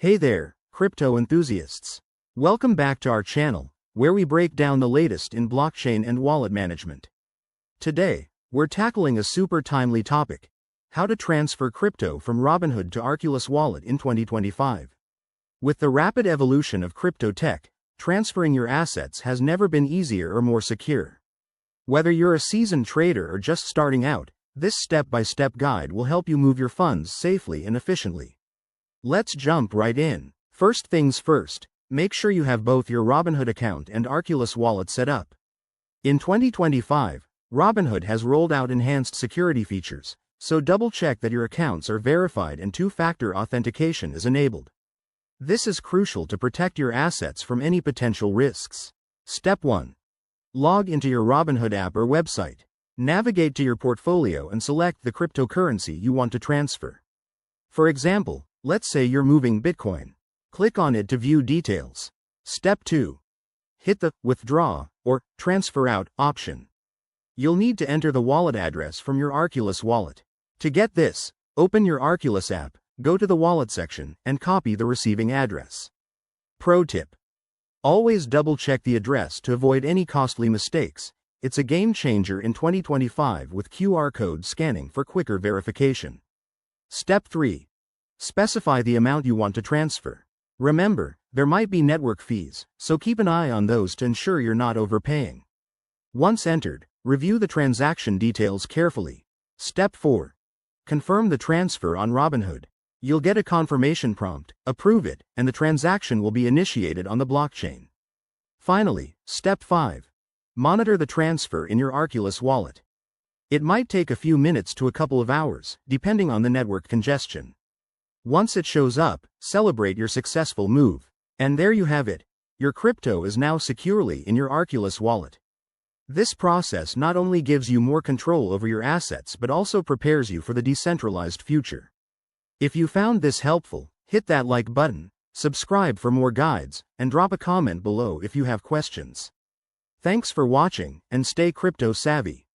Hey there, crypto enthusiasts. Welcome back to our channel, where we break down the latest in blockchain and wallet management. Today, we're tackling a super timely topic: how to transfer crypto from Robinhood to Arculus Wallet in 2025. With the rapid evolution of crypto tech, transferring your assets has never been easier or more secure. Whether you're a seasoned trader or just starting out, this step-by-step guide will help you move your funds safely and efficiently. Let's jump right in. First things first, make sure you have both your Robinhood account and Arculus Wallet set up. In 2025, Robinhood has rolled out enhanced security features, so double-check that your accounts are verified and two-factor authentication is enabled. This is crucial to protect your assets from any potential risks. Step 1. Log into your Robinhood app or website. Navigate to your portfolio and select the cryptocurrency you want to transfer. For example, let's say you're moving Bitcoin. Click on it to view details. Step 2. Hit the Withdraw or Transfer Out option. You'll need to enter the wallet address from your Arculus wallet. To get this, open your Arculus app, go to the wallet section, and copy the receiving address. Pro tip: always double-check the address to avoid any costly mistakes. It's a game changer in 2025 with QR code scanning for quicker verification. Step 3. Specify the amount you want to transfer. Remember, there might be network fees, so keep an eye on those to ensure you're not overpaying. Once entered, review the transaction details carefully. Step 4. Confirm the transfer on Robinhood. You'll get a confirmation prompt, approve it, and the transaction will be initiated on the blockchain. Finally, Step 5. Monitor the transfer in your Arculus wallet. It might take a few minutes to a couple of hours, depending on the network congestion. Once it shows up, celebrate your successful move. And there you have it. Your crypto is now securely in your Arculus wallet. This process not only gives you more control over your assets but also prepares you for the decentralized future. If you found this helpful, hit that like button, subscribe for more guides, and drop a comment below if you have questions. Thanks for watching, and stay crypto savvy.